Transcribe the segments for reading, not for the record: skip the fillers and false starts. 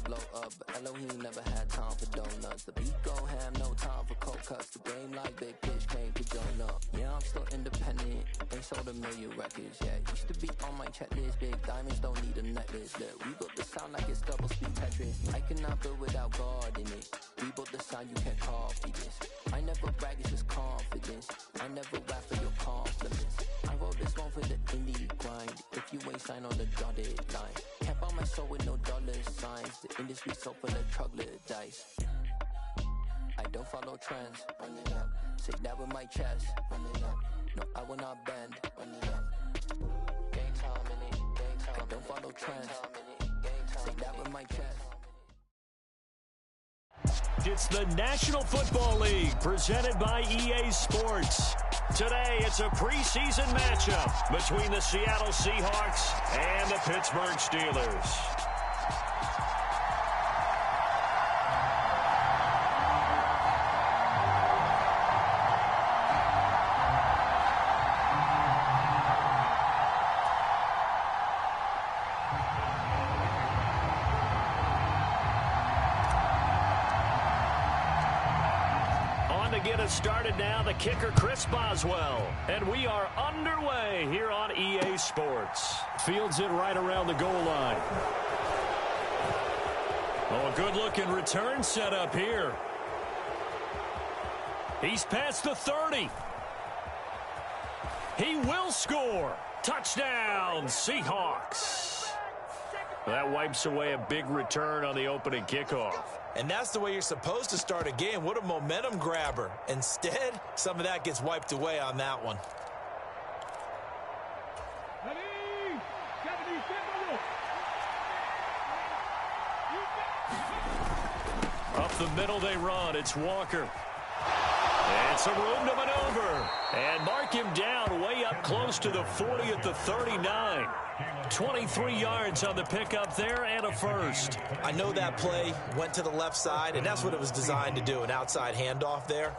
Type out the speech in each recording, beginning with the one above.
blow up, but Elohim never had time for donuts. The beat go ham, no time for cold cuts. The game like Big Fish came to join up. Yeah, I'm still independent, ain't sold a million records yet. Used to be on my checklist, big diamonds don't need a necklace. Look, we built the sound like it's double speed Tetris. I cannot build without God in it. We built the sound, you can't copy this. I never brag, it's just confidence. I never rap for your compliments. I wrote this one for the indie grind. If you ain't signed on the dotted line, can't buy my soul with no dollar signs. The industry so full of troglodytes. I don't follow trends. Run it up. Say that with my chest. Run it up. No, I will not bend. Run it up. Gang time in it. Gang time. I don't follow trends. Say that with my chest. It's the National Football League presented by EA Sports. Today, it's a preseason matchup between the Seattle Seahawks and the Pittsburgh Steelers. Get us started now, the kicker Chris Boswell, and we are underway here on EA Sports. Fields it right around the goal line. Oh, a good-looking return set up here. He's past the 30. He will score. Touchdown, Seahawks. That wipes away a big return on the opening kickoff. And that's the way you're supposed to start a game. What a momentum grabber. Instead, some of that gets wiped away on that one. Up the middle they run. It's Walker. And some room to maneuver. And mark him down way up close to the 40 at the 39. 23 yards on the pickup there and a first. I know that play went to the left side, and that's what it was designed to do, an outside handoff there.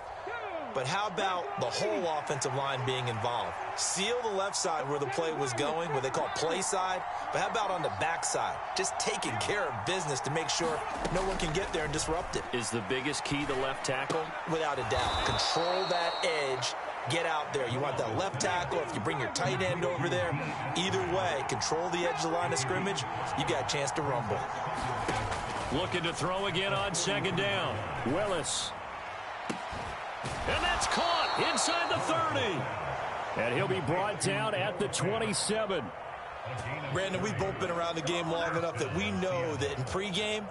But how about the whole offensive line being involved? Seal the left side where the play was going, what they call play side. But how about on the back side? Just taking care of business to make sure no one can get there and disrupt it. Is the biggest key the left tackle? Without a doubt. Control that edge. Get out there. You want that left tackle. If you bring your tight end over there, either way, control the edge of the line of scrimmage, you got a chance to rumble. Looking to throw again on second down. Willis. And that's caught inside the 30. And he'll be brought down at the 27. Brandon, we've both been around the game long enough that we know that in pregame,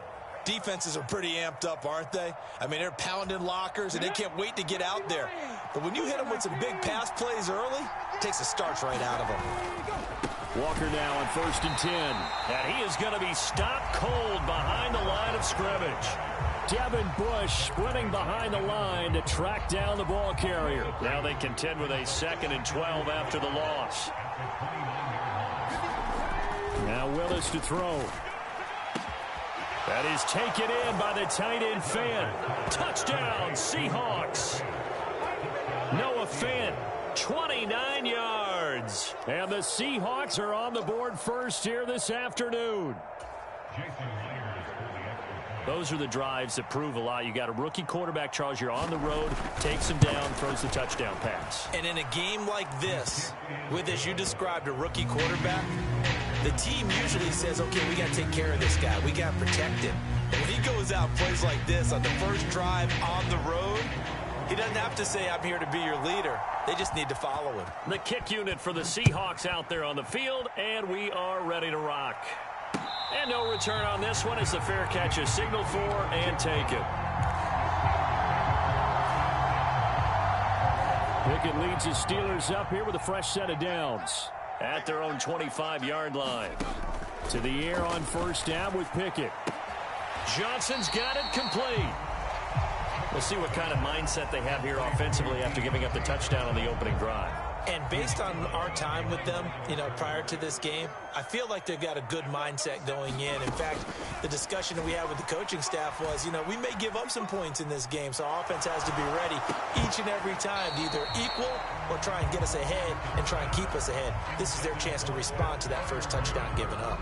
defenses are pretty amped up, aren't they? I mean, they're pounding lockers, and they can't wait to get out there. But when you hit them with some big pass plays early, it takes the starch right out of them. Walker now on 1st and 10. And he is going to be stopped cold behind the line of scrimmage. Devin Bush splitting behind the line to track down the ball carrier. Now they contend with a 2nd and 12 after the loss. Now Willis to throw. That is taken in by the tight end Fant. Touchdown, Seahawks. Noah Fant, 29 yards. And the Seahawks are on the board first here this afternoon. Those are the drives that prove a lot. You got a rookie quarterback, Charles. You're on the road, takes him down, throws the touchdown pass. And in a game like this, with, as you described, a rookie quarterback, the team usually says, okay, we got to take care of this guy. We got to protect him. But when he goes out and plays like this on the first drive on the road, he doesn't have to say, I'm here to be your leader. They just need to follow him. The kick unit for the Seahawks out there on the field, and we are ready to rock. And no return on this one as the fair catch is signaled for and taken. Pickett leads his Steelers up here with a fresh set of downs at their own 25-yard line. To the air on 1st down with Pickett. Johnson's got it complete. We'll see what kind of mindset they have here offensively after giving up the touchdown on the opening drive. And based on our time with them, prior to this game, I feel like they've got a good mindset going in. In fact, the discussion that we had with the coaching staff was, we may give up some points in this game, so our offense has to be ready each and every time to either equal or try and get us ahead and try and keep us ahead. This is their chance to respond to that first touchdown given up.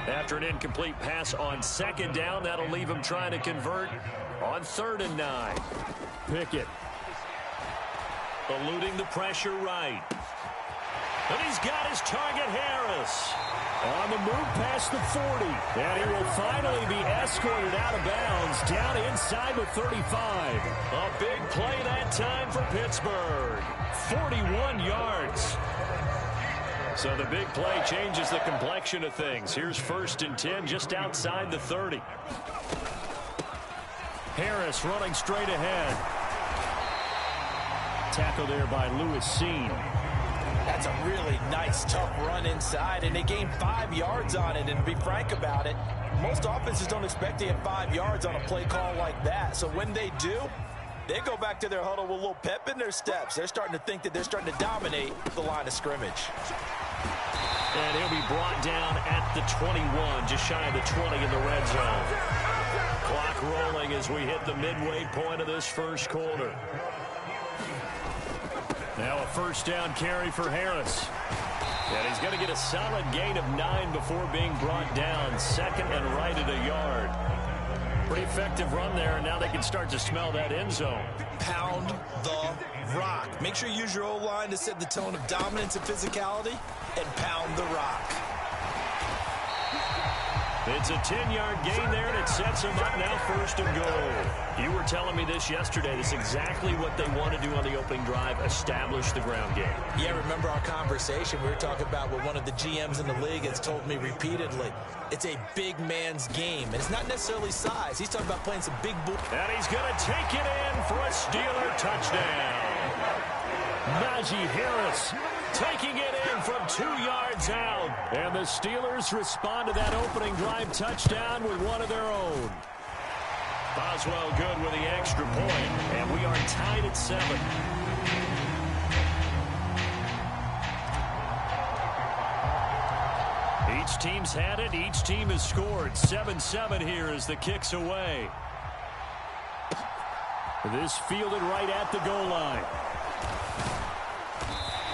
After an incomplete pass on second down, that'll leave him trying to convert on 3rd and 9. Pickett eluding the pressure right. And he's got his target, Harris. On the move past the 40. And he will finally be escorted out of bounds down inside the 35. A big play that time for Pittsburgh. 41 yards. So the big play changes the complexion of things. Here's 1st and 10 just outside the 30. Harris running straight ahead. Tackle there by Lewis Seen. That's a really nice, tough run inside, and they gained 5 yards on it. And to be frank about it, most offenses don't expect to get 5 yards on a play call like that. So when they do, they go back to their huddle with a little pep in their steps. They're starting to think that they're starting to dominate the line of scrimmage. And he'll be brought down at the 21, just shy of the 20 in the red zone. Clock rolling as we hit the midway point of this first quarter. Now a 1st down carry for Harris. And he's going to get a solid gain of 9 before being brought down. 2nd and right at a yard. Pretty effective run there, and now they can start to smell that end zone. Pound the rock. Make sure you use your O-line to set the tone of dominance and physicality, and pound the rock. It's a 10-yard gain there, and it sets them up now 1st and goal. You were telling me this yesterday. This is exactly what they want to do on the opening drive, establish the ground game. Yeah, remember our conversation. We were talking about what one of the GMs in the league has told me repeatedly. It's a big man's game, and it's not necessarily size. He's talking about playing some big ball. And he's going to take it in for a Steeler touchdown. Najee Harris taking it in from 2 yards out. And the Steelers respond to that opening drive touchdown with one of their own. Boswell good with the extra point, and we are tied at 7. Each team's had it. Each team has scored. 7-7 here as the kick's away. This fielded right at the goal line.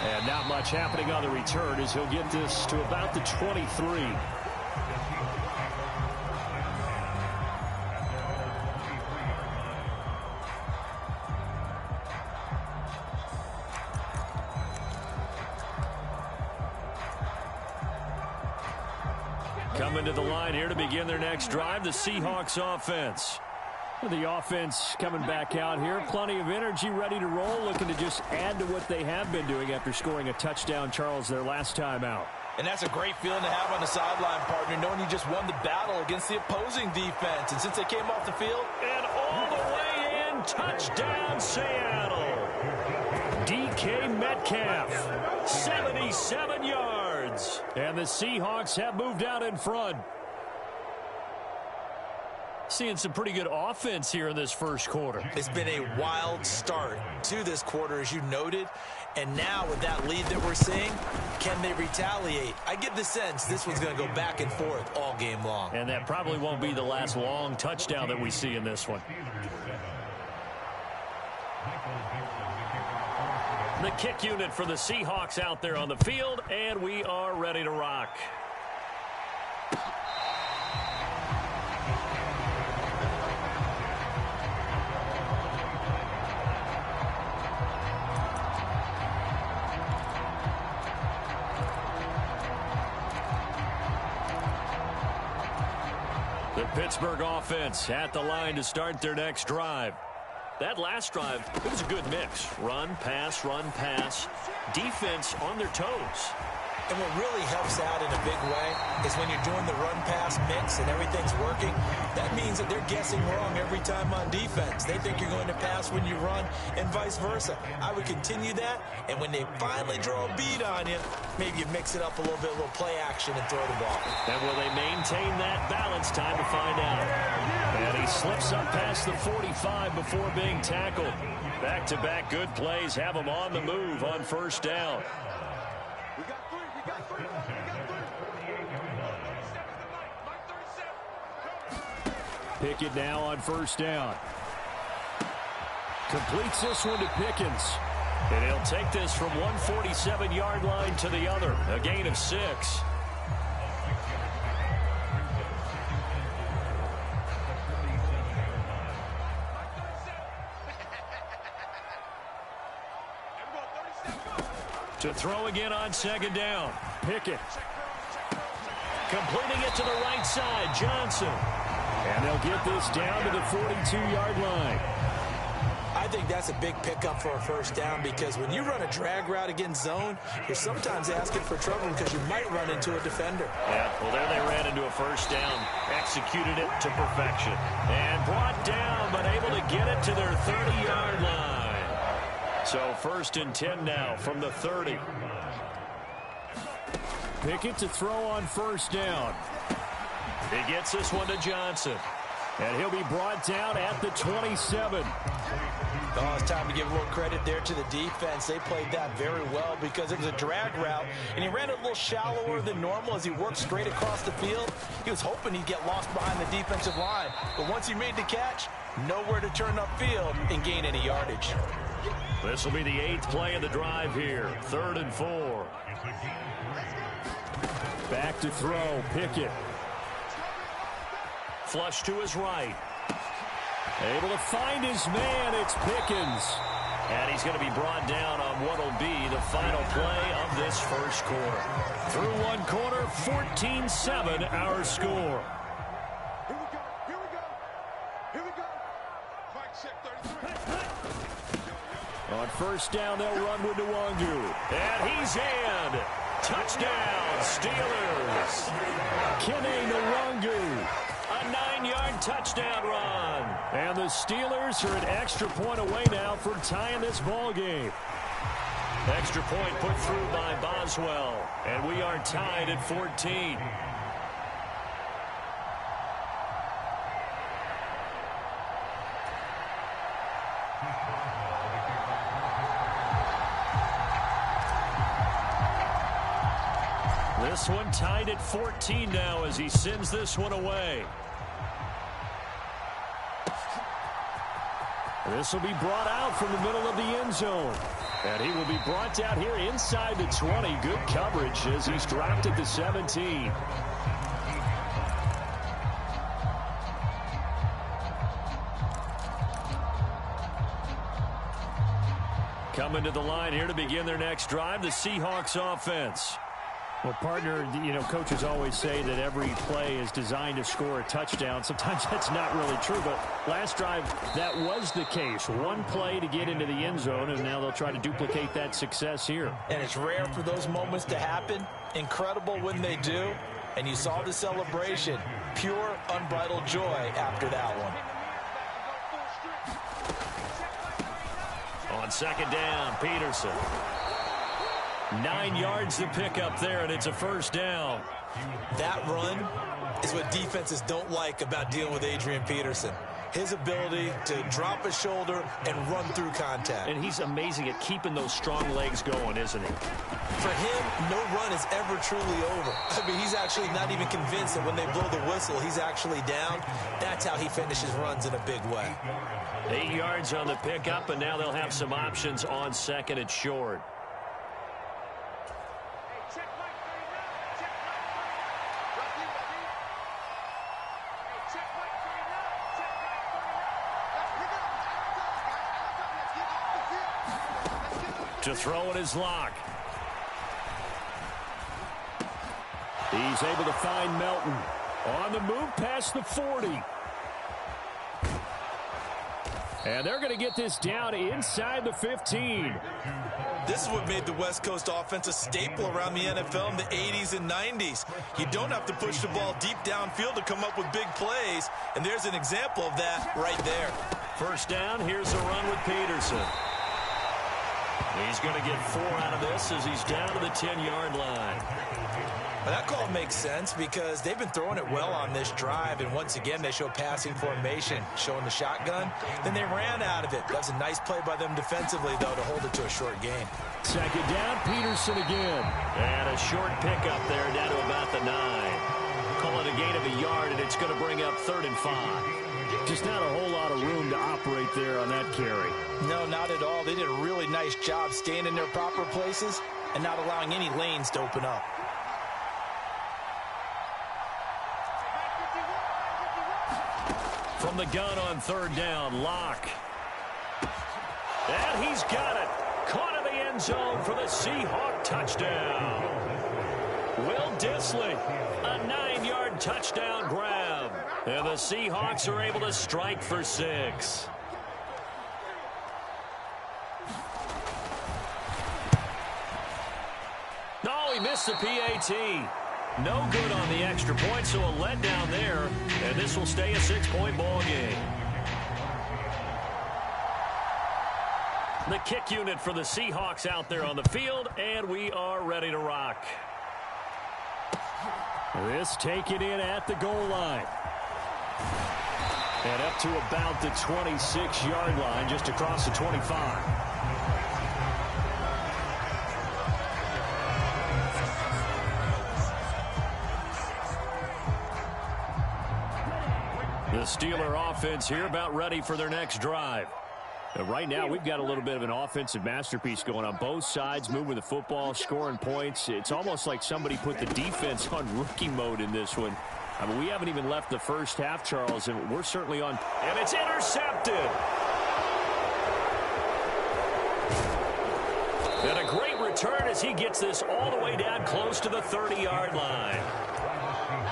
And not much happening on the return as he'll get this to about the 23. Coming to the line here to begin their next drive, the Seahawks offense. The offense coming back out here. Plenty of energy, ready to roll, looking to just add to what they have been doing after scoring a touchdown, Charles, their last time out. And that's a great feeling to have on the sideline, partner, knowing you just won the battle against the opposing defense. And since they came off the field, and all the way in, touchdown Seattle. DK Metcalf, 77 yards. And the Seahawks have moved out in front. Seeing some pretty good offense here in this first quarter. It's been a wild start to this quarter, as you noted. And now with that lead that we're seeing, can they retaliate? I get the sense this one's going to go back and forth all game long. And that probably won't be the last long touchdown that we see in this one. The kick unit for the Seahawks out there on the field, and we are ready to rock. The Pittsburgh offense at the line to start their next drive. That last drive, it was a good mix. Run, pass, defense on their toes. And what really helps out in a big way is when you're doing the run-pass mix and everything's working, that means that they're guessing wrong every time on defense. They think you're going to pass when you run and vice versa. I would continue that, and when they finally draw a bead on you, maybe you mix it up a little bit, a little play action and throw the ball. And will they maintain that balance? Time to find out. And he slips up past the 45 before being tackled. Back-to-back good plays have him on the move on first down. Pickett now on first down. Completes this one to Pickens. And he'll take this from 147-yard line to the other. A gain of 6. To throw again on second down. Pickett. Completing it to the right side. Johnson. And they'll get this down to the 42-yard line. I think that's a big pickup for a first down because when you run a drag route against zone, you're sometimes asking for trouble because you might run into a defender. Yeah, well, there they ran into a first down. Executed it to perfection. And brought down, but able to get it to their 30-yard line. So 1st and 10 now from the 30. Pickett to throw on first down. He gets this one to Johnson. And he'll be brought down at the 27. Oh, it's time to give a little credit there to the defense. They played that very well because it was a drag route, and he ran it a little shallower than normal as he worked straight across the field. He was hoping he'd get lost behind the defensive line, but once he made the catch, nowhere to turn upfield and gain any yardage. This will be the 8th play of the drive here. 3rd and 4. Back to throw, Pickett. Flush to his right. Able to find his man, it's Pickens. And he's going to be brought down on what will be the final play of this first quarter. Through one quarter, 14-7 our score. Here we go. Mike check 33. On first down, they'll run with Nwangu. And he's in. Touchdown, Steelers. Kene Nwangu. A 9-yard touchdown run. And the Steelers are an extra point away now from tying this ball game. Extra point put through by Boswell. And we are tied at 14. This one tied at 14 now as he sends this one away. This will be brought out from the middle of the end zone. And he will be brought down here inside the 20. Good coverage as he's dropped at the 17. Coming to the line here to begin their next drive, the Seahawks offense. Well, partner, you know, coaches always say that every play is designed to score a touchdown. Sometimes that's not really true, but last drive, that was the case. One play to get into the end zone, and now they'll try to duplicate that success here. And it's rare for those moments to happen. Incredible when they do. And you saw the celebration. Pure, unbridled joy after that one. On second down, Peterson. 9 yards to pick up there, and it's a first down. That run is what defenses don't like about dealing with Adrian Peterson. His ability to drop his shoulder and run through contact. And he's amazing at keeping those strong legs going, isn't he? For him, no run is ever truly over. I mean, he's actually not even convinced that when they blow the whistle, he's actually down. That's how he finishes runs in a big way. 8 yards on the pickup, and now they'll have some options on second and short. To throw in his lock. He's able to find Melton. On the move past the 40. And they're going to get this down inside the 15. This is what made the West Coast offense a staple around the NFL in the 80s and 90s. You don't have to push the ball deep downfield to come up with big plays, and there's an example of that right there. First down, here's a run with Peterson. He's going to get 4 out of this as he's down to the 10-yard line. Well, that call makes sense because they've been throwing it well on this drive, and once again they show passing formation, showing the shotgun. Then they ran out of it. That was a nice play by them defensively, though, to hold it to a short gain. Second down, Peterson again. And a short pickup there down to about the 9. Call it a gain of a yard, and it's going to bring up 3rd and 5. Just not a whole lot of room to operate there on that carry. No, not at all. They did a really nice job staying in their proper places and not allowing any lanes to open up. From the gun on third down, Locke. And he's got it. Caught in the end zone for the Seahawk touchdown. Will Dissly, a 9-yard touchdown grab. And the Seahawks are able to strike for 6. No, he missed the PAT. No good on the extra point, so a letdown there. And this will stay a 6-point ball game. The kick unit for the Seahawks out there on the field, and we are ready to rock. This taken in at the goal line. And up to about the 26-yard line, just across the 25. The Steeler offense here about ready for their next drive. Right now, we've got a little bit of an offensive masterpiece going on both sides, moving the football, scoring points. It's almost like somebody put the defense on rookie mode in this one. I mean, we haven't even left the first half, Charles, and we're certainly on. And it's intercepted. And a great return as he gets this all the way down close to the 30-yard line.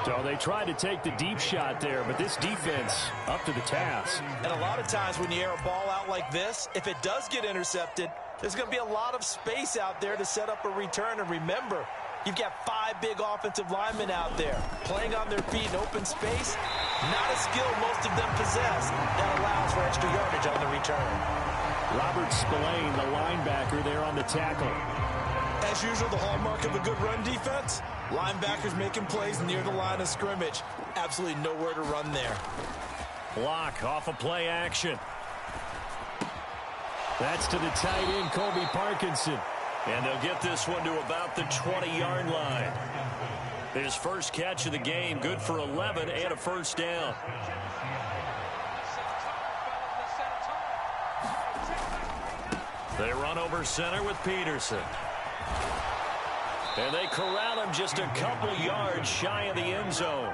So they tried to take the deep shot there, but this defense up to the task. And a lot of times when you air a ball out like this, if it does get intercepted, there's going to be a lot of space out there to set up a return. And remember, you've got 5 big offensive linemen out there playing on their feet in open space. Not a skill most of them possess that allows for extra yardage on the return. Robert Spillane, the linebacker, there on the tackle. As usual, the hallmark of a good run defense, linebackers making plays near the line of scrimmage. Absolutely nowhere to run there. Block off a play action. That's to the tight end, Colby Parkinson. And they'll get this one to about the 20-yard line. His first catch of the game, good for 11 and a first down. They run over center with Peterson. And they corral him just a couple yards shy of the end zone.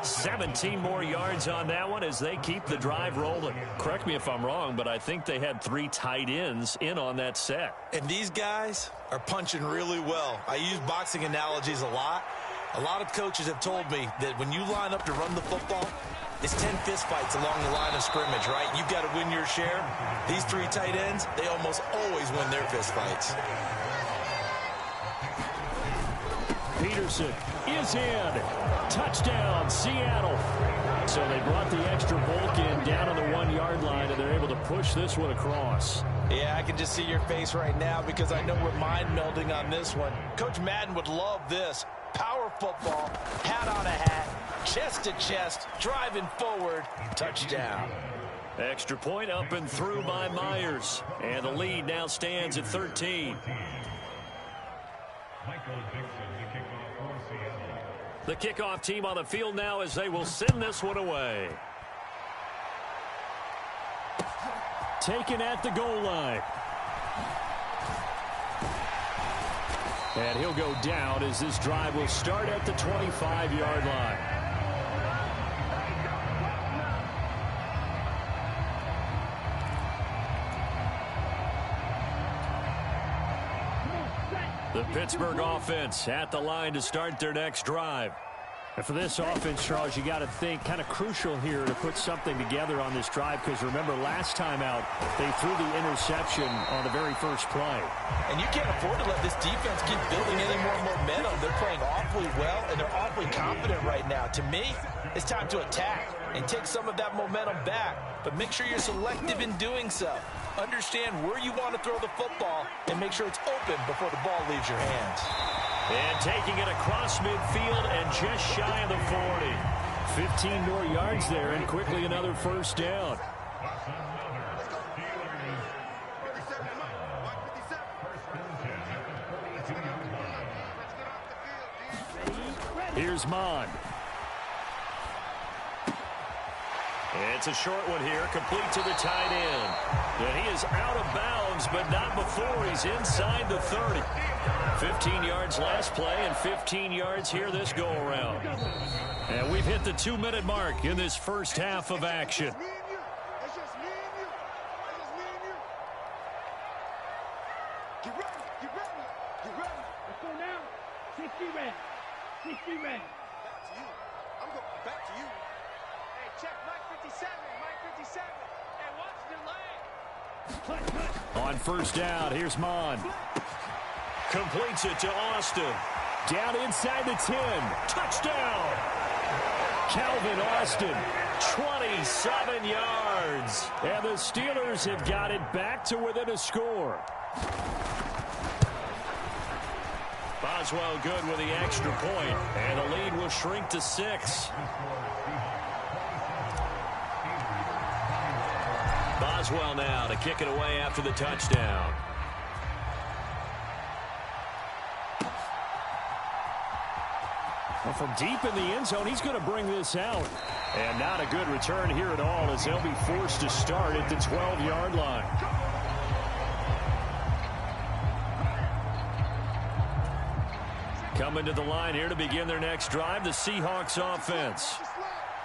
17 more yards on that one as they keep the drive rolling. Correct me if I'm wrong, but I think they had 3 tight ends in on that set. And these guys are punching really well. I use boxing analogies a lot. A lot of coaches have told me that when you line up to run the football, it's 10 fistfights along the line of scrimmage, right? You've got to win your share. These 3 tight ends, they almost always win their fistfights. Peterson is in. Touchdown, Seattle. So they brought the extra bulk in down on the 1-yard line, and they're able to push this one across. Yeah, I can just see your face right now because I know we're mind melding on this one. Coach Madden would love this. Power football, hat on a hat, chest to chest, driving forward, touchdown. Extra point up and through by Myers. And the lead now stands at 13. The kickoff team on the field now as they will send this one away. Taken at the goal line. And he'll go down as this drive will start at the 25-yard line. The Pittsburgh offense at the line to start their next drive. And for this offense, Charles, you got to think kind of crucial here to put something together on this drive because remember last time out they threw the interception on the very first play. And you can't afford to let this defense keep building any more momentum. They're playing awfully well and they're awfully confident right now. To me, it's time to attack and take some of that momentum back. But make sure you're selective in doing so. Understand where you want to throw the football and make sure it's open before the ball leaves your hands. And taking it across midfield and just shy of the 40. 15 more yards there and quickly another first down. Here's Mond. It's a short one here, complete to the tight end. And he is out of bounds, but not before he's inside the 30. 15 yards last play and 15 yards here this go-around. And we've hit the 2-minute mark in this first half of action. Get ready. Let's go now. 60 red. Back to you. I'm going back to you. Hey, check Mike 57. Hey, watch the lane. On first down, here's Mon. Completes it to Austin. Down inside the 10. Touchdown! Calvin Austin, 27 yards. And the Steelers have got it back to within a score. Boswell good with the extra point, and the lead will shrink to 6. Boswell now to kick it away after the touchdown. Well, from deep in the end zone, he's going to bring this out. And not a good return here at all as they'll be forced to start at the 12-yard line. Coming to the line here to begin their next drive, the Seahawks offense.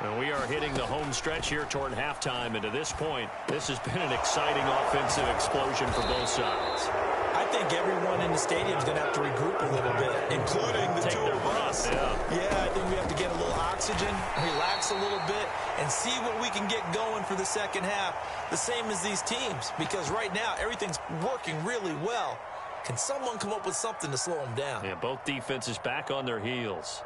And we are hitting the home stretch here toward halftime, and to this point, this has been an exciting offensive explosion for both sides. I think everyone in the stadium is going to have to regroup a little bit, including the two of us. Yeah, I think we have to get a little oxygen, relax a little bit, and see what we can get going for the second half, the same as these teams, because right now everything's working really well. Can someone come up with something to slow them down? Yeah, both defenses back on their heels.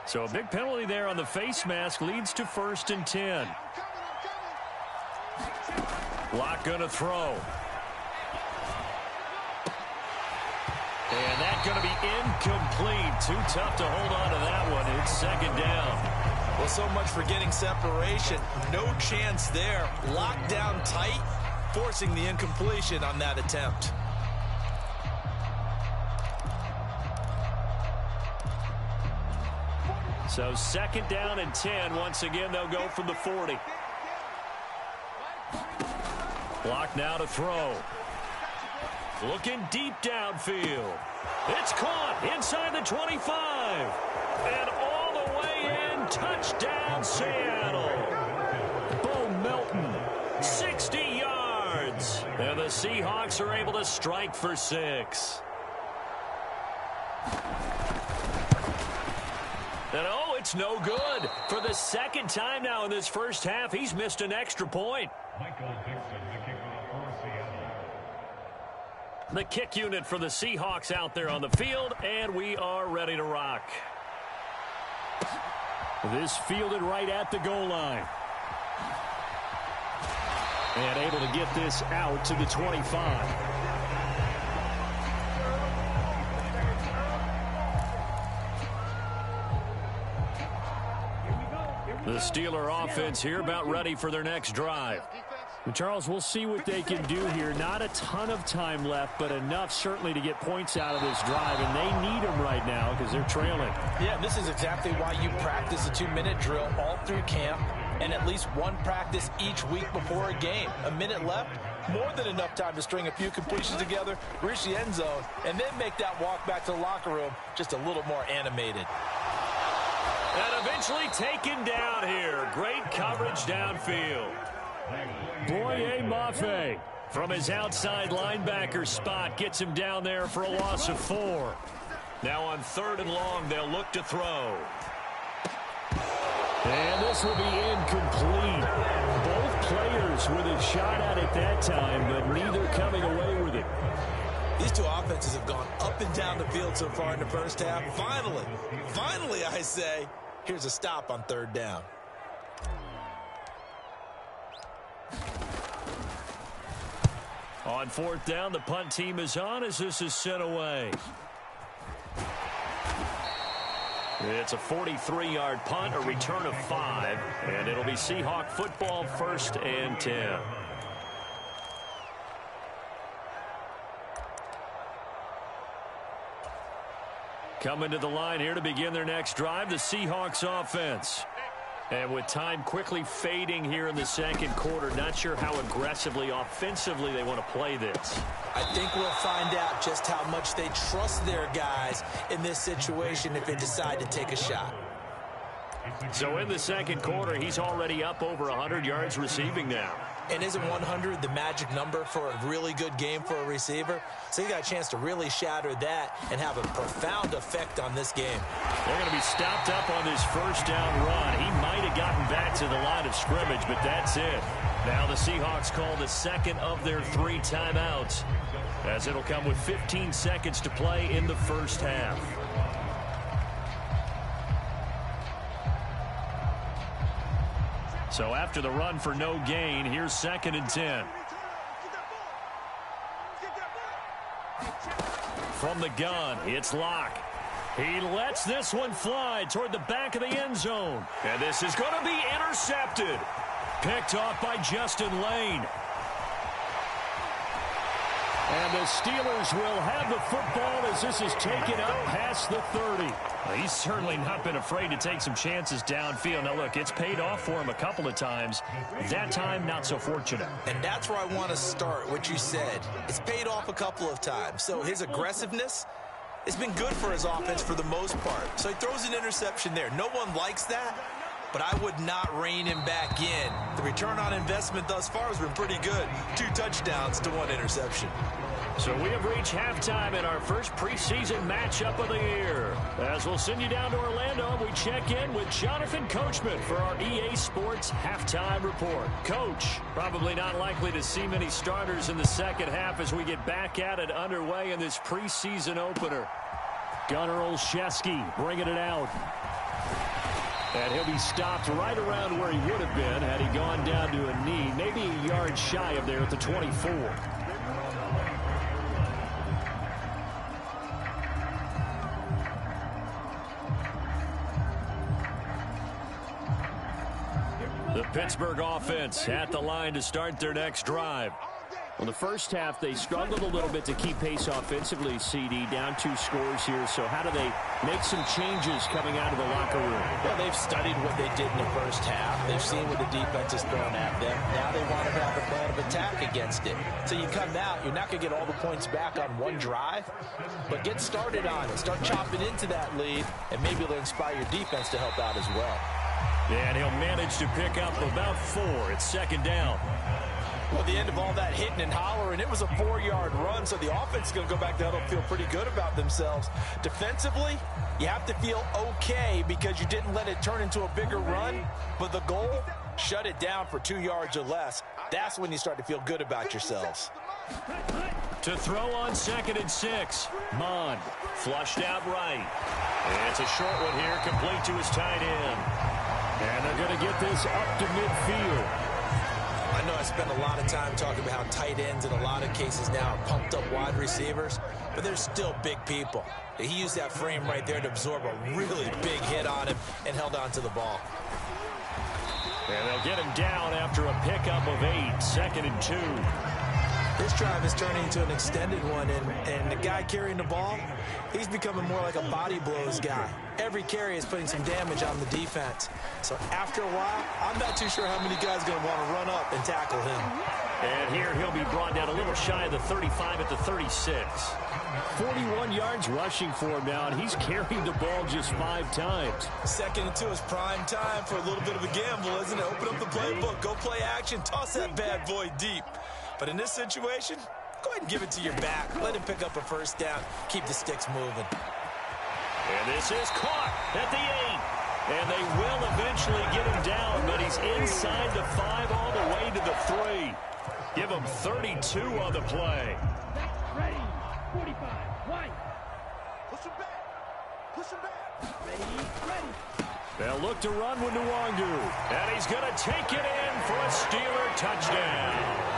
So a big penalty there on the face mask leads to 1st and 10. Locke going to throw. And that's going to be incomplete. Too tough to hold on to that one. It's 2nd down. Well, so much for getting separation. No chance there. Locked down tight, forcing the incompletion on that attempt. So 2nd down and 10. Once again, they'll go from the 40. Block now to throw. Looking deep downfield. It's caught inside the 25. And all the way in. Touchdown, Seattle. Bo Melton, 60 yards. And the Seahawks are able to strike for 6. And oh, it's no good. For the 2nd time now in this first half, he's missed an extra point. The kick unit for the Seahawks out there on the field, and we are ready to rock. This fielded right at the goal line. And able to get this out to the 25. The Steeler offense here about ready for their next drive. And Charles, we'll see what they can do here. Not a ton of time left, but enough certainly to get points out of this drive, and they need them right now because they're trailing. Yeah, this is exactly why you practice a 2-minute drill all through camp and at least one practice each week before a game. A minute left, more than enough time to string a few completions together, reach the end zone, and then make that walk back to the locker room just a little more animated. And eventually taken down here. Great coverage downfield. Boye Mafe from his outside linebacker spot gets him down there for a loss of 4. Now on 3rd and long, they'll look to throw. And this will be incomplete. Both players with a shot at it that time, but neither coming away with it. These two offenses have gone up and down the field so far in the first half. Finally, I say, here's a stop on 3rd down. On 4th down, the punt team is on as this is sent away. It's a 43-yard punt, a return of 5, and it'll be Seahawk football 1st and 10. Coming to the line here to begin their next drive, the Seahawks offense. And with time quickly fading here in the second quarter, not sure how aggressively, offensively they want to play this. I think we'll find out just how much they trust their guys in this situation if they decide to take a shot. So in the second quarter, he's already up over 100 yards receiving now. And isn't 100 the magic number for a really good game for a receiver? So you got a chance to really shatter that and have a profound effect on this game. They're going to be stopped up on this first down run. He might have gotten back to the line of scrimmage, but that's it. Now the Seahawks call the second of their 3 timeouts, as it'll come with 15 seconds to play in the first half. So after the run for no gain, here's 2nd and 10. From the gun, it's Locke. He lets this one fly toward the back of the end zone. And this is going to be intercepted. Picked off by Justin Lane. And the Steelers will have the football as this is taken up past the 30. Well, he's certainly not been afraid to take some chances downfield. Now, look, it's paid off for him a couple of times. That time, not so fortunate. And that's where I want to start, what you said. It's paid off a couple of times. So his aggressiveness has been good for his offense for the most part. So he throws an interception there. No one likes that, but I would not rein him back in. The return on investment thus far has been pretty good. 2 touchdowns to 1 interception. So we have reached halftime in our first preseason matchup of the year. As we'll send you down to Orlando, we check in with Jonathan Coachman for our EA Sports Halftime Report. Coach, probably not likely to see many starters in the second half as we get back at it underway in this preseason opener. Gunnar Olszewski bringing it out. And he'll be stopped right around where he would have been had he gone down to a knee, maybe a yard shy of there at the 24. The Pittsburgh offense at the line to start their next drive. Well, the first half, they struggled a little bit to keep pace offensively, CD, down 2 scores here. So how do they make some changes coming out of the locker room? Well, they've studied what they did in the first half. They've seen what the defense has thrown at them. Now they want to have a plan of attack against it. So you come out, you're not going to get all the points back on one drive, but get started on it. Start chopping into that lead, and maybe it'll inspire your defense to help out as well. And he'll manage to pick up about 4. It's 2nd down. Well, the end of all that hitting and hollering, it was a 4-yard run, so the offense is going to go back to huddle, feel pretty good about themselves. Defensively, you have to feel okay because you didn't let it turn into a bigger run, but the goal, shut it down for 2 yards or less. That's when you start to feel good about yourselves. To throw on 2nd and 6. Mond flushed out right. And it's a short one here, complete to his tight end. And they're going to get this up to midfield. I know I spent a lot of time talking about how tight ends in a lot of cases now are pumped up wide receivers, but they're still big people. He used that frame right there to absorb a really big hit on him and held on to the ball. And they'll get him down after a pickup of 8, 2nd and 2. This drive is turning into an extended one, and the guy carrying the ball, he's becoming more like a body blows guy. Every carry is putting some damage on the defense. So after a while, I'm not too sure how many guys are going to want to run up and tackle him. And here he'll be brought down a little shy of the 35 at the 36. 41 yards rushing for him now, and he's carried the ball just 5 times. 2nd and 2 is prime time for a little bit of a gamble, isn't it? Open up the playbook, go play action, toss that bad boy deep. But in this situation, go ahead and give it to your back. Let him pick up a first down. Keep the sticks moving. And this is caught at the 8. And they will eventually get him down, but he's inside the 5 all the way to the 3. Give him 32 on the play. Ready. 45. White. Push him back. Push him back. Ready. They'll look to run with Nwangu. And he's going to take it in for a Steeler touchdown.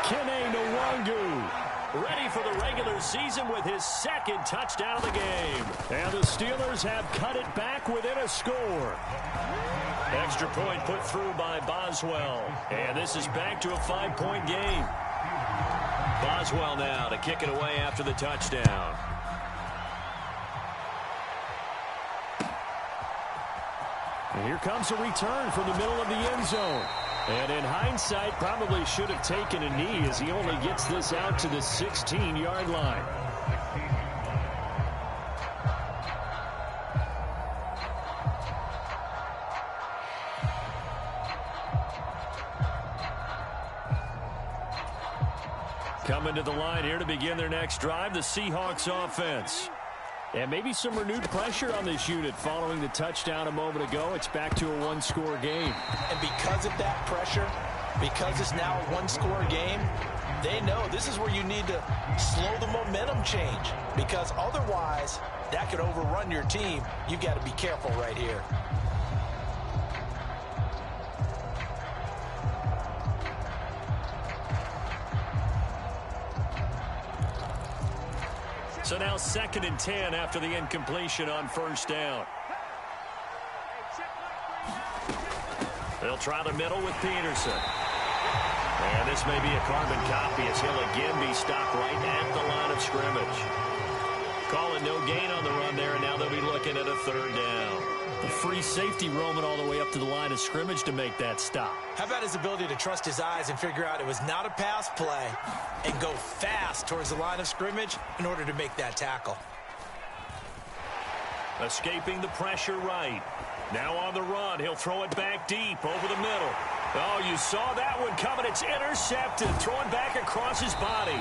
Kene Nwangu, ready for the regular season with his 2nd touchdown of the game. And the Steelers have cut it back within a score. Extra point put through by Boswell. And this is back to a 5-point game. Boswell now to kick it away after the touchdown. And here comes a return from the middle of the end zone. And in hindsight, probably should have taken a knee as he only gets this out to the 16-yard line. Coming to the line here to begin their next drive, the Seahawks offense. And maybe some renewed pressure on this unit following the touchdown a moment ago. It's back to a one-score game. And because of that pressure, because it's now a one-score game, they know this is where you need to slow the momentum change. Because otherwise, that could overrun your team. You've got to be careful right here. So now 2nd and 10 after the incompletion on first down. They'll try the middle with Peterson. And this may be a carbon copy as he'll again be stopped right at the line of scrimmage. Calling no gain on the run there, and now they'll be looking at a 3rd down. The free safety roaming all the way up to the line of scrimmage to make that stop. How about his ability to trust his eyes and figure out it was not a pass play and go fast towards the line of scrimmage in order to make that tackle. Escaping the pressure right. Now on the run, he'll throw it back deep over the middle. Oh, you saw that one coming. It's intercepted. Throwing back across his body.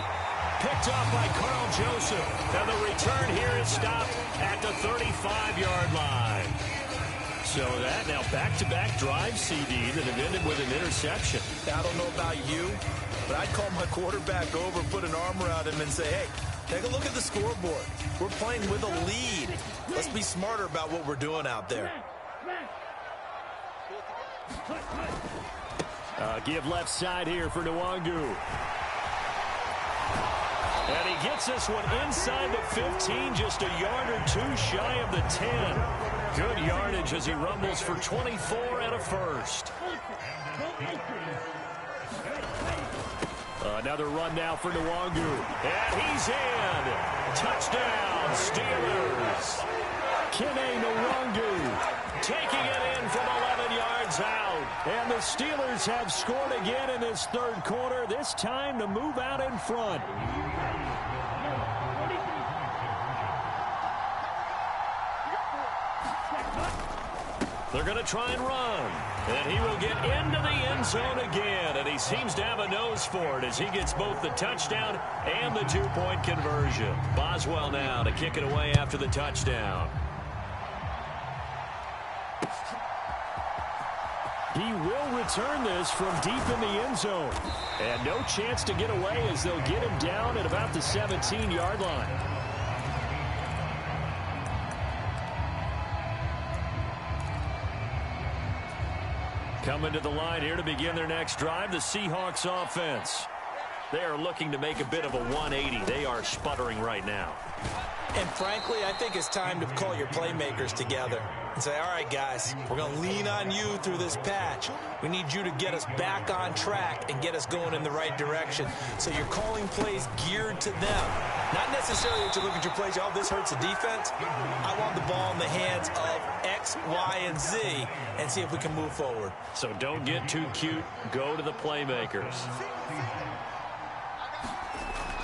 Picked up by Carl Joseph. And the return here is stopped at the 35-yard line. So that now back-to-back drive CD that have ended with an interception. I don't know about you, but I'd call my quarterback over, put an arm around him and say, hey, take a look at the scoreboard. We're playing with a lead. Let's be smarter about what we're doing out there. Give left side here for Nwangu. And he gets this one inside the 15, just a yard or two shy of the 10. Good yardage as he rumbles for 24 and a first. Another run now for Nwangu. And he's in. Touchdown, Steelers. Kene Nwangu taking it in from 11 yards out. And the Steelers have scored again in this 3rd quarter, this time to move out in front. They're going to try and run. And he will get into the end zone again. And he seems to have a nose for it as he gets both the touchdown and the 2-point conversion. Boswell now to kick it away after the touchdown. He will return this from deep in the end zone. And no chance to get away as they'll get him down at about the 17-yard line. Coming to the line here to begin their next drive, the Seahawks offense. They are looking to make a bit of a 180. They are sputtering right now. And frankly, I think it's time to call your playmakers together and say, all right, guys, we're going to lean on you through this patch. We need you to get us back on track and get us going in the right direction. So you're calling plays geared to them. Not necessarily that you look at your plays, oh, this hurts the defense. I want the ball in the hands of X, Y, and Z and see if we can move forward. So don't get too cute. Go to the playmakers.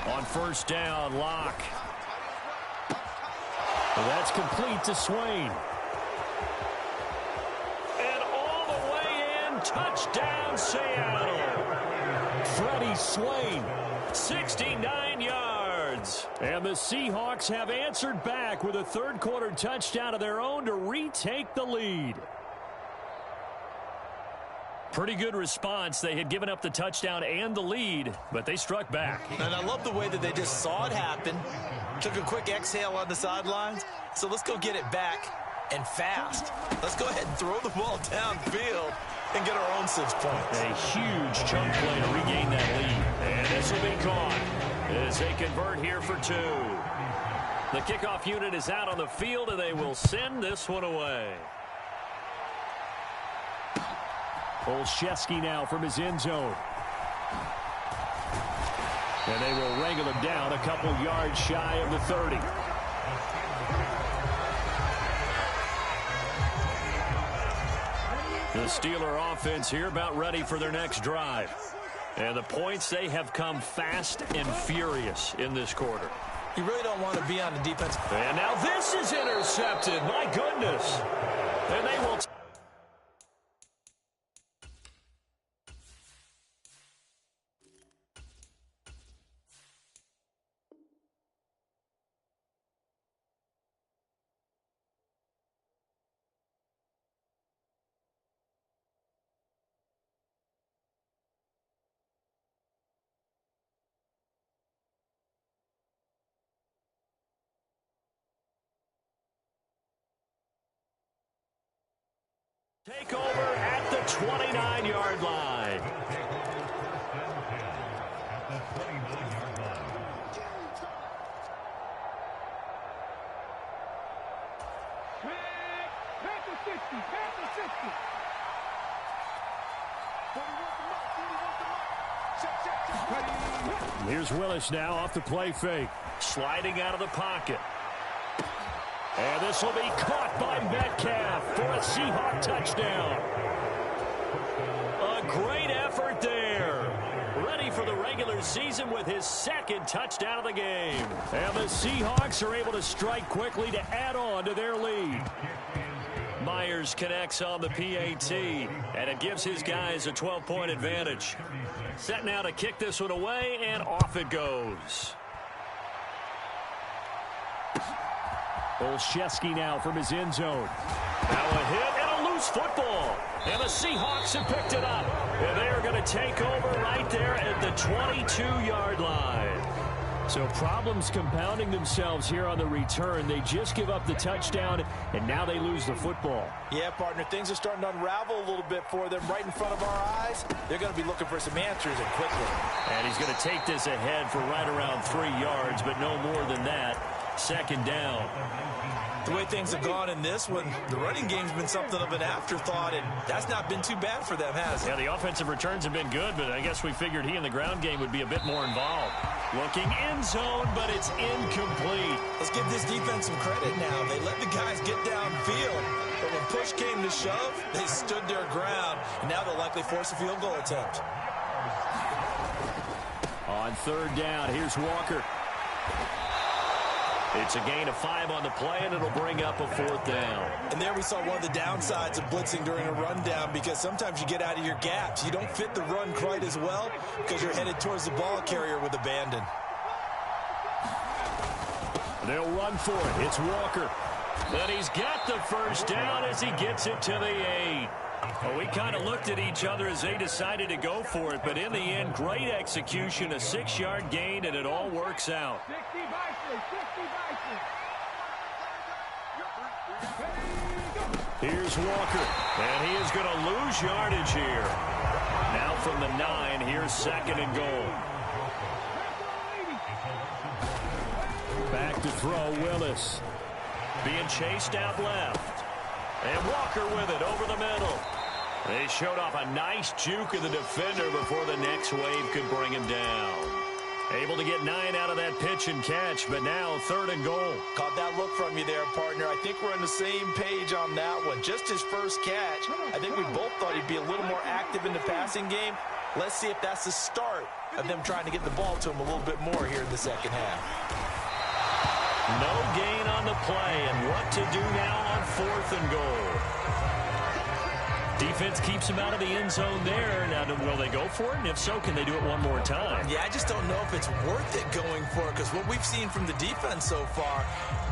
On first down, Locke. Well, that's complete to Swain. And all the way in, touchdown Seattle. Freddie Swain. 69 yards. And the Seahawks have answered back with a 3rd quarter touchdown of their own to retake the lead. Pretty good response. They had given up the touchdown and the lead, but they struck back. And I love the way that they just saw it happen, took a quick exhale on the sidelines. So let's go get it back and fast. Let's go ahead and throw the ball downfield and get our own 6 points. A huge chunk play to regain that lead. And this will be caught as they convert here for 2. The kickoff unit is out on the field, and they will send this one away. Olszewski now from his end zone. And they will wrangle him down a couple yards shy of the 30. The Steeler offense here about ready for their next drive. And the points, they have come fast and furious in this quarter. You really don't want to be on the defense. And now this is intercepted. My goodness. And they will... Take over at the 29-yard line. Back to 60. Back to 60. Here's Willis now off the play fake. Sliding out of the pocket. And this will be caught by Metcalf for a Seahawk touchdown. A great effort there. Ready for the regular season with his second touchdown of the game. And the Seahawks are able to strike quickly to add on to their lead. Myers connects on the PAT, and it gives his guys a 12-point advantage. Set now to kick this one away, and off it goes. Olszewski now from his end zone. Now a hit and a loose football. And the Seahawks have picked it up. And they are going to take over right there at the 22-yard line. So problems compounding themselves here on the return. They just give up the touchdown, and now they lose the football. Yeah, partner, things are starting to unravel a little bit for them right in front of our eyes. They're going to be looking for some answers, and quickly. And he's going to take this ahead for right around 3 yards, but no more than that. Second down. The way things have gone in this one, the running game's been something of an afterthought, and that's not been too bad for them, has it? Yeah, the offensive returns have been good, but I guess we figured he in the ground game would be a bit more involved. Looking end zone, but it's incomplete. Let's give this defense some credit now. They let the guys get downfield, but when push came to shove, they stood their ground, and now they'll likely force a field goal attempt. On third down, here's Walker. It's a gain of 5 on the play, and it'll bring up a 4th down. And there we saw one of the downsides of blitzing during a rundown, because sometimes you get out of your gaps. You don't fit the run quite as well because you're headed towards the ball carrier with abandon. They'll run for it. It's Walker. But he's got the first down as he gets it to the 8. Well, we kind of looked at each other as they decided to go for it, but in the end, great execution, a 6-yard gain, and it all works out. 60 by 60 by 60. Here's Walker, and he is going to lose yardage here. Now from the 9, here's 2nd and goal. Back to throw, Willis. Being chased out left. And Walker with it over the middle. They showed off a nice juke of the defender before the next wave could bring him down. Able to get 9 out of that pitch and catch, but now 3rd and goal. Caught that look from you there, partner. I think we're on the same page on that one. Just his first catch. I think we both thought he'd be a little more active in the passing game. Let's see if that's the start of them trying to get the ball to him a little bit more here in the second half. No gain on the play, and what to do now on 4th and goal. Defense keeps him out of the end zone there. Now, will they go for it? And if so, can they do it one more time? Yeah, I just don't know if it's worth it going for it, because what we've seen from the defense so far,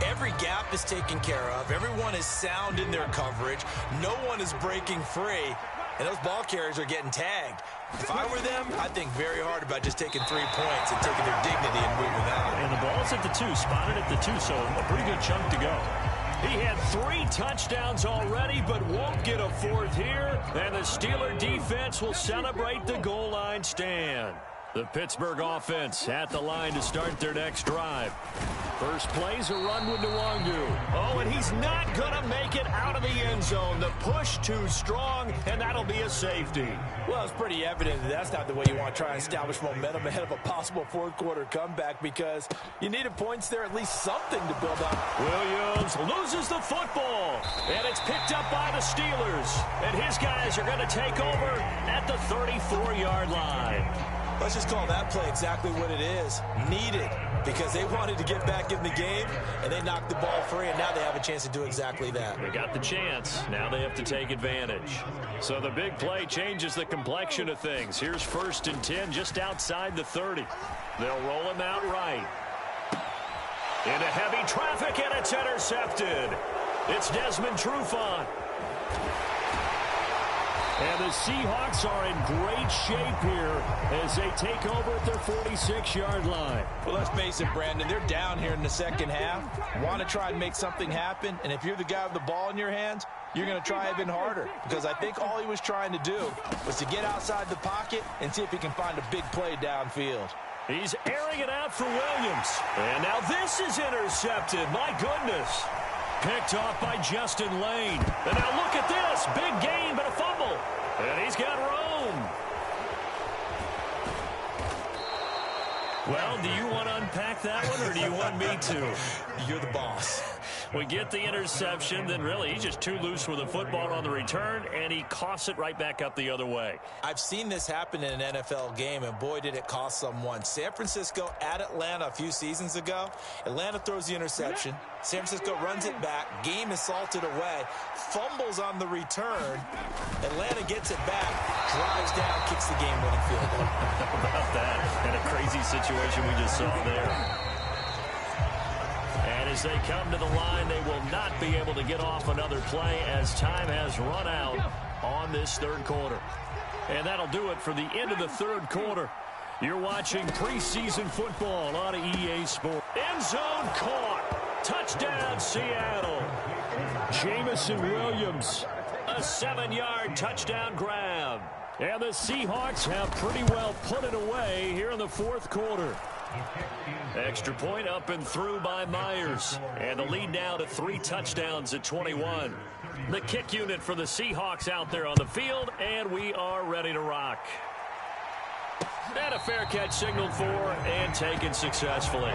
every gap is taken care of. Everyone is sound in their coverage. No one is breaking free, and those ball carriers are getting tagged. If I were them, I'd think very hard about just taking 3 points and taking their dignity and moving out. And the ball's at the 2, spotted at the 2, so a pretty good chunk to go. He had 3 touchdowns already, but won't get a 4th here. And the Steeler defense will celebrate the goal line stand. The Pittsburgh offense at the line to start their next drive. First play's a run with Nwangu. Oh, and he's not going to make it out of the end zone. The push too strong, and that'll be a safety. Well, it's pretty evident that that's not the way you want to try and establish momentum ahead of a possible fourth-quarter comeback, because you needed points there, at least something to build on. Williams loses the football, and it's picked up by the Steelers. And his guys are going to take over at the 34-yard line. Let's just call that play exactly what it is. Needed, because they wanted to get back in the game, and they knocked the ball free, and now they have a chance to do exactly that. They got the chance. Now they have to take advantage. So the big play changes the complexion of things. Here's 1st and 10 just outside the 30. They'll roll him out right. Into heavy traffic, and it's intercepted. It's Desmond Trufant. And the Seahawks are in great shape here as they take over at their 46-yard line. Well, let's face it, Brandon, they're down here in the second half. Want to try and make something happen, and if you're the guy with the ball in your hands, you're going to try even harder, because I think all he was trying to do was to get outside the pocket and see if he can find a big play downfield. He's airing it out for Williams. And now this is intercepted. My goodness. Picked off by Justin Lane. And now look at this. Big gain, but a fumble. And he's got Rome. Well, do you want to unpack that one, or do you want me to? You're the boss. We get the interception, then really he's just too loose with the football on the return, and he coughs it right back up the other way. I've seen this happen in an NFL game, and boy, did it cost someone. San Francisco at Atlanta a few seasons ago. Atlanta throws the interception. San Francisco runs it back. Game is salted away. Fumbles on the return. Atlanta gets it back, drives down, kicks the game-winning field goal. How about that? And a crazy situation we just saw there. And as they come to the line, they will not be able to get off another play as time has run out on this third quarter. And that'll do it for the end of the third quarter. You're watching preseason football on EA Sports. End zone caught. Touchdown, Seattle. Jamison Williams, a 7-yard touchdown grab. And the Seahawks have pretty well put it away here in the fourth quarter. Extra point up and through by Myers. And the lead now to 3 touchdowns at 21. The kick unit for the Seahawks out there on the field, and we are ready to rock. And a fair catch signaled for and taken successfully.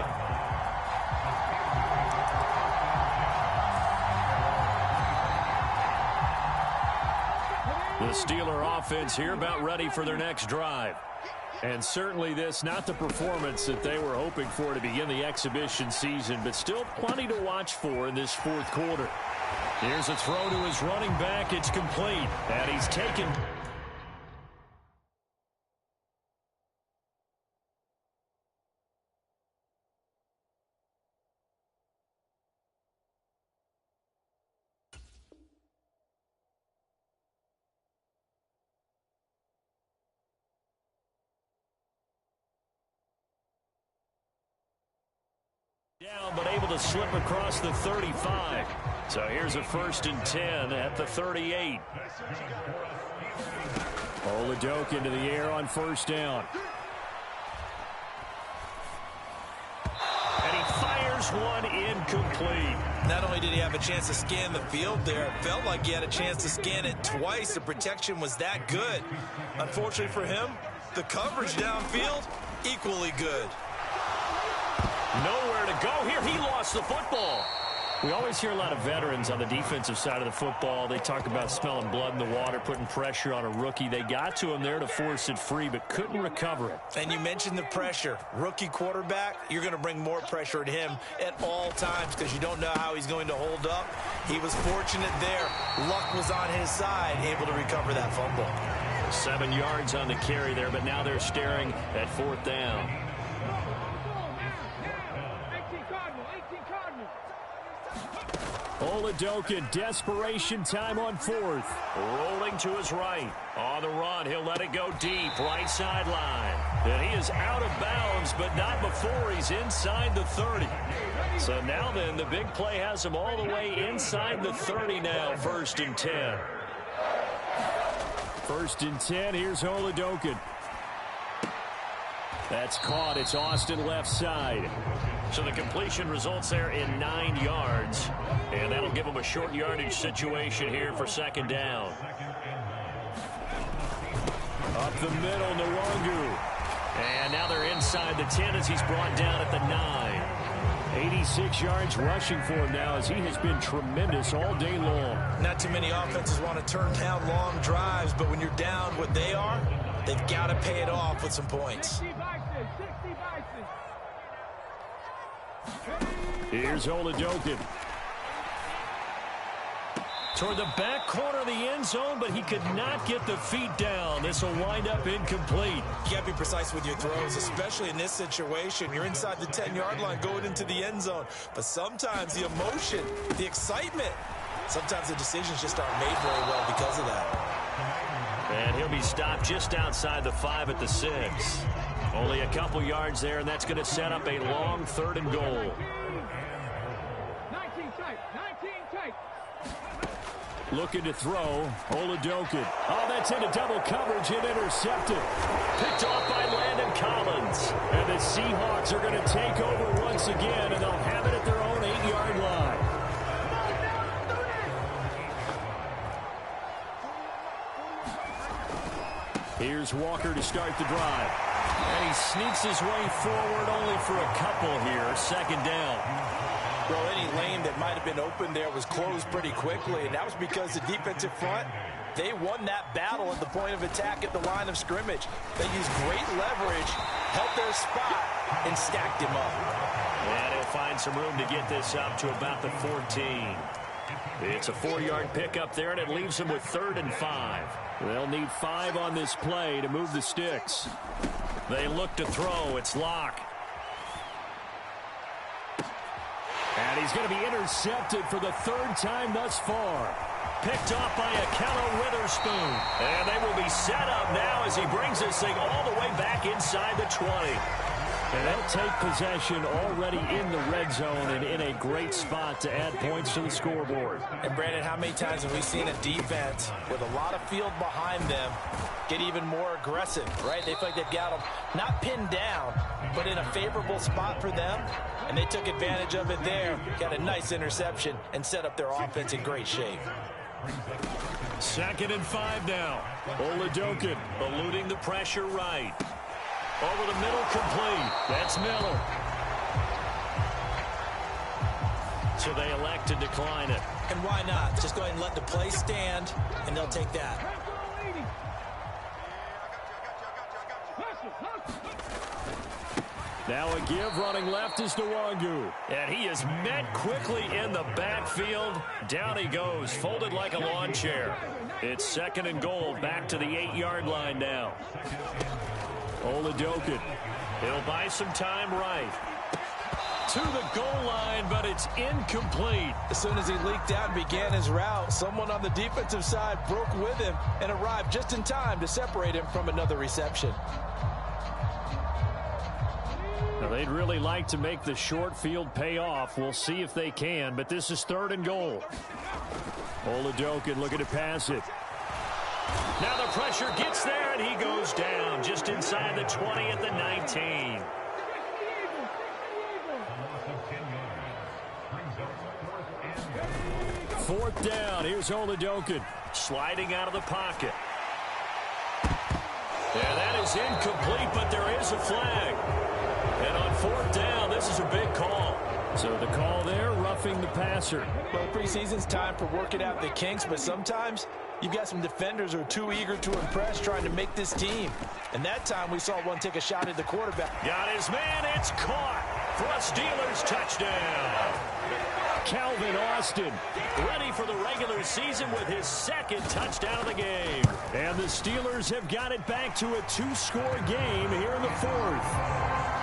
The Steeler offense here about ready for their next drive. And certainly this, not the performance that they were hoping for to begin the exhibition season, but still plenty to watch for in this fourth quarter. Here's a throw to his running back. It's complete. And he's taken. Down, but able to slip across the 35. So here's a 1st and 10 at the 38. Oladoke into the air on 1st down. And he fires one incomplete. Not only did he have a chance to scan the field there, it felt like he had a chance to scan it twice. The protection was that good. Unfortunately for him, the coverage downfield, equally good. Nowhere to go here. He lost the football. We always hear a lot of veterans on the defensive side of the football. They talk about smelling blood in the water, putting pressure on a rookie. They got to him there to force it free, but couldn't recover it. And you mentioned the pressure. Rookie quarterback, you're going to bring more pressure at him at all times because you don't know how he's going to hold up. He was fortunate there. Luck was on his side, able to recover that fumble. 7 yards on the carry there, but now they're staring at 4th down. Oladoke, desperation time on 4th. Rolling to his right. On the run, he'll let it go deep. Right sideline. And he is out of bounds, but not before he's inside the 30. So now then, the big play has him all the way inside the 30 now. 1st and 10. 1st and 10, here's Oladoke. That's caught. It's Austin left side. So the completion results there in 9 yards. And that'll give them a short yardage situation here for second down. Up the middle, Nwangu. And now they're inside the 10 as he's brought down at the 9. 86 yards rushing for him now as he has been tremendous all day long. Not too many offenses want to turn down long drives, but when you're down what they are, they've got to pay it off with some points. Here's Oladokin. Toward the back corner of the end zone, but he could not get the feet down. This will wind up incomplete. You can't be precise with your throws, especially in this situation. You're inside the 10-yard line going into the end zone. But sometimes the emotion, the excitement, sometimes the decisions just aren't made very well because of that. And he'll be stopped just outside the 5 at the 6. Only a couple yards there, and that's going to set up a long 3rd and goal. 19 tight. Looking to throw, Oladokin. Oh, that's into double coverage and intercepted. Picked off by Landon Collins. And the Seahawks are going to take over once again, and they'll have it at their own 8-yard line. Here's Walker to start the drive. And he sneaks his way forward only for a couple here. Second down. Well, any lane that might have been open there was closed pretty quickly, and that was because the defensive front, they won that battle at the point of attack at the line of scrimmage. They used great leverage, held their spot, and stacked him up. And he'll find some room to get this up to about the 14. It's a 4-yard pickup there, and it leaves them with 3rd and 5. They'll need 5 on this play to move the sticks. They look to throw. It's Locke. And he's going to be intercepted for the 3rd time thus far. Picked off by Akello Witherspoon. And they will be set up now as he brings this thing all the way back inside the 20. And they'll take possession already in the red zone and in a great spot to add points to the scoreboard. And, Brandon, how many times have we seen a defense with a lot of field behind them get even more aggressive, right? They feel like they've got them not pinned down, but in a favorable spot for them. And they took advantage of it there, got a nice interception, and set up their offense in great shape. 2nd and 5 now. Oladokin eluding the pressure right. Over the middle, complete. That's Miller. So they elect to decline it. And why not? Just go ahead and let the play stand, and they'll take that. Now a give running left is Nwangu. And he is met quickly in the backfield. Down he goes, folded like a lawn chair. It's 2nd and goal, back to the 8-yard line now. Oladokin. He'll buy some time right. To the goal line, but it's incomplete. As soon as he leaked out and began his route, someone on the defensive side broke with him and arrived just in time to separate him from another reception. Now, they'd really like to make the short field pay off. We'll see if they can, but this is 3rd and goal. Oladokin looking to pass it. Now the pressure gets there, and he goes down just inside the 20 at the 19. Fourth down. Here's Oladokin. Sliding out of the pocket. Yeah, that is incomplete, but there is a flag. And on 4th down, this is a big call. So the call there, roughing the passer. Well, preseason's time for working out the kinks, but sometimes you've got some defenders who are too eager to impress trying to make this team. And that time we saw one take a shot at the quarterback. Got his man. It's caught for a Steelers touchdown. Calvin Austin ready for the regular season with his 2nd touchdown of the game. And the Steelers have got it back to a 2-score game here in the 4th.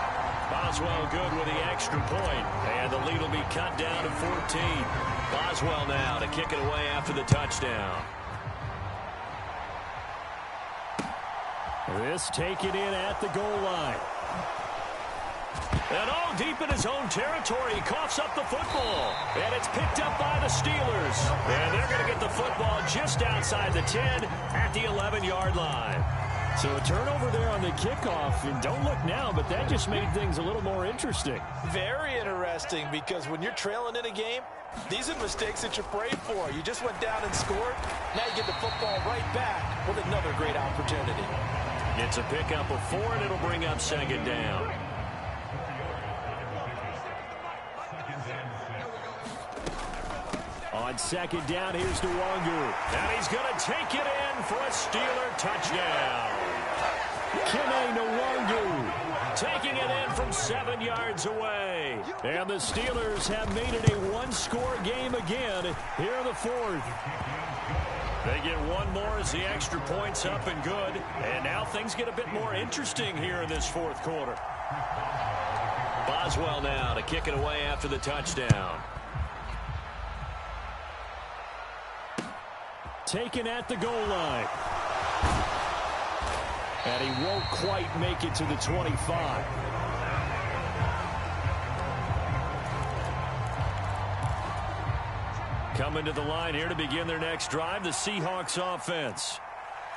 Boswell good with the extra point, and the lead will be cut down to 14. Boswell now to kick it away after the touchdown. This taken in at the goal line. And all deep in his own territory, he coughs up the football. And it's picked up by the Steelers. And they're going to get the football just outside the 10 at the 11-yard line. So a turnover there on the kickoff, and don't look now, but that just made things a little more interesting. Very interesting, because when you're trailing in a game, these are the mistakes that you pray for. You just went down and scored. Now you get the football right back with another great opportunity. It's a pickup of 4, and it'll bring up second down. On second down, here's Nwangu. And he's going to take it in for a Steeler touchdown. Kene Nwangu taking it in from 7 yards away. And the Steelers have made it a one-score game again here in the fourth. They get one more as the extra point's up and good. And now things get a bit more interesting here in this fourth quarter. Boswell now to kick it away after the touchdown. Taken at the goal line. And he won't quite make it to the 25. Coming to the line here to begin their next drive, the Seahawks offense.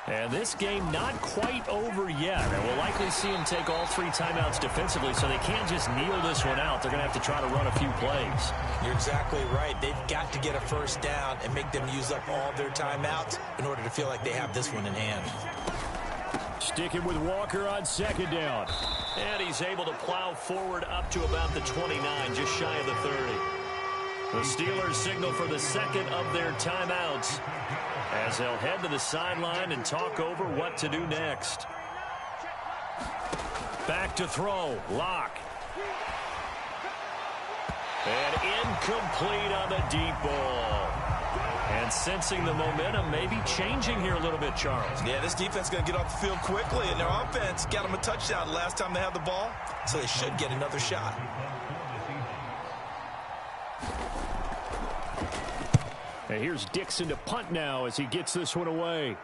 And this game not quite over yet. And we'll likely see them take all 3 timeouts defensively, so they can't just kneel this one out. They're going to have to try to run a few plays. You're exactly right. They've got to get a first down and make them use up all their timeouts in order to feel like they have this one in hand. Sticking with Walker on second down. And he's able to plow forward up to about the 29, just shy of the 30. The Steelers signal for the second of their timeouts as they'll head to the sideline and talk over what to do next. Back to throw. Lock. And incomplete on the deep ball. And sensing the momentum maybe changing here a little bit, Charles. Yeah, this defense is going to get off the field quickly, and their offense got them a touchdown the last time they had the ball, so they should get another shot. And here's Dixon to punt now as he gets this one away.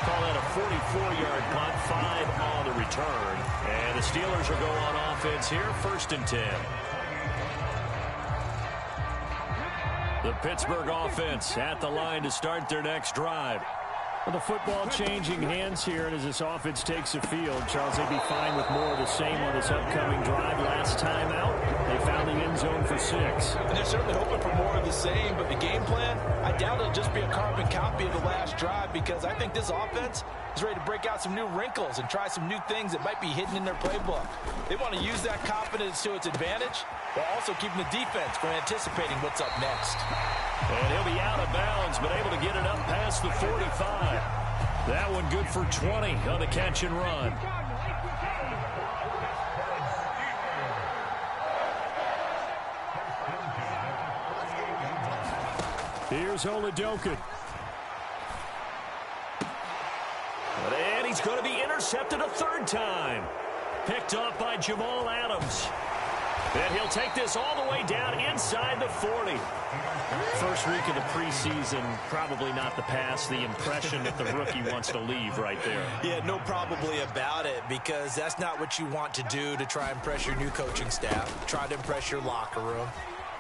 Call that a 44-yard punt, 5 on the return. And the Steelers will go on offense here, 1st and 10. The Pittsburgh offense at the line to start their next drive. Well, the football changing hands here, and as this offense takes the field, Charles, they'd be fine with more of the same on this upcoming drive. Last time out, they found the end zone for 6. And they're certainly hoping for more of the same, but the game plan, I doubt it'll just be a carbon copy of the last drive, because I think this offense is ready to break out some new wrinkles and try some new things that might be hidden in their playbook. They want to use that confidence to its advantage, while also keeping the defense from anticipating what's up next. And he'll be out of bounds, but able to get it up past the 45. That one good for 20 on the catch and run. Here's Oladoka. And he's going to be intercepted a 3rd time. Picked off by Jamal Adams. And he'll take this all the way down inside the 40. First week of the preseason, probably not the pass, the impression that the rookie wants to leave right there. Yeah, no probably about it, because that's not what you want to do to try and impress your new coaching staff, try to impress your locker room,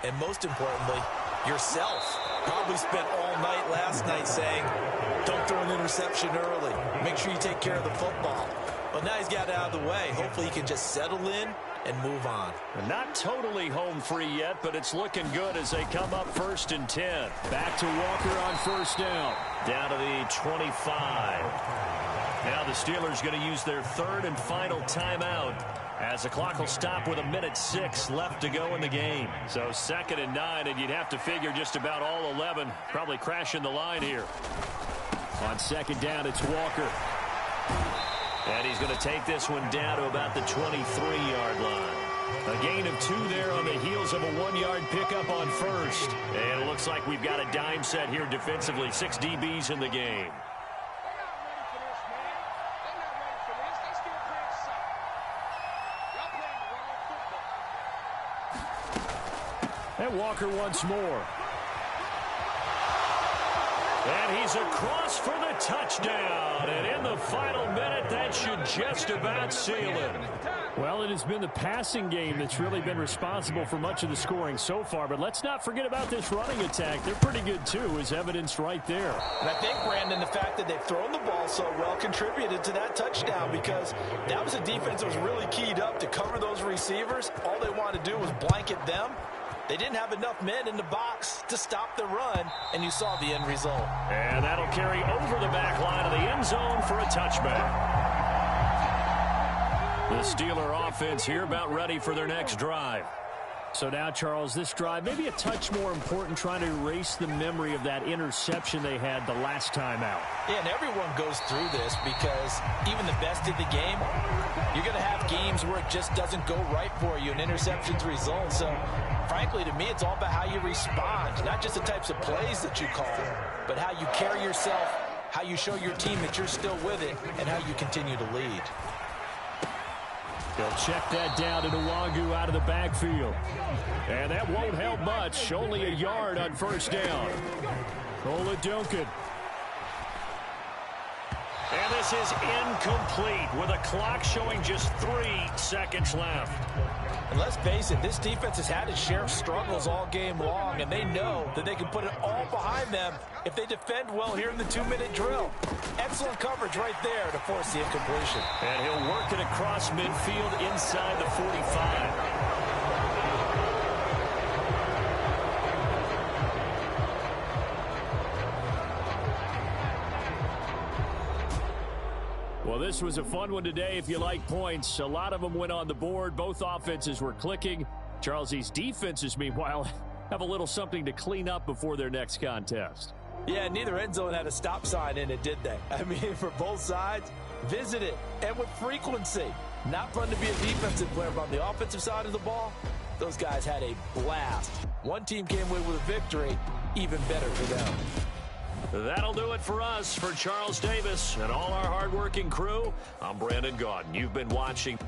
and most importantly, yourself. Probably spent all night last night saying, don't throw an interception early. Make sure you take care of the football. Well, now he's got it out of the way. Hopefully he can just settle in and move on. Not totally home free yet, but it's looking good as they come up 1st and 10. Back to Walker on 1st down. Down to the 25. Now the Steelers going to use their 3rd and final timeout as the clock will stop with 1:06 left to go in the game. So 2nd and 9, and you'd have to figure just about all 11 probably crashing the line here. On 2nd down, it's Walker. And he's going to take this one down to about the 23-yard line. A gain of 2 there on the heels of a 1-yard pickup on 1st. And it looks like we've got a dime set here defensively. 6 DBs in the game. And Walker once more. And he's across for the touchdown. And in the final minute, that should just about seal it. Well, it has been the passing game that's really been responsible for much of the scoring so far. But let's not forget about this running attack. They're pretty good, too, as evidenced right there. And I think, Brandon, the fact that they've thrown the ball so well contributed to that touchdown, because that was a defense that was really keyed up to cover those receivers. All they wanted to do was blanket them. They didn't have enough men in the box to stop the run, and you saw the end result. And that'll carry over the back line of the end zone for a touchback. The Steeler offense here about ready for their next drive. So now, Charles, this drive maybe a touch more important, trying to erase the memory of that interception they had the last time out. Yeah, and everyone goes through this, because even the best in the game, you're going to have games where it just doesn't go right for you, and interceptions result. So, frankly, to me, it's all about how you respond, not just the types of plays that you call, but how you carry yourself, how you show your team that you're still with it, and how you continue to lead. They'll check that down to Nwangu out of the backfield. And that won't help much. Only a yard on first down. Duncan. And this is incomplete with a clock showing just 3 seconds left. And let's face it, this defense has had its share of struggles all game long, and they know that they can put it all behind them if they defend well here in the 2-minute drill. Excellent coverage right there to force the incompletion. And he'll work it across midfield inside the 45. Well, this was a fun one today if you like points. A lot of them went on the board. Both offenses were clicking. Charles, these defenses, meanwhile, have a little something to clean up before their next contest. Yeah, neither end zone had a stop sign in it, did they? I mean, for both sides, visit it, and with frequency. Not fun to be a defensive player, but on the offensive side of the ball, those guys had a blast. One team came away with a victory, even better for them. That'll do it for us. For Charles Davis and all our hardworking crew, I'm Brandon Gaudin. You've been watching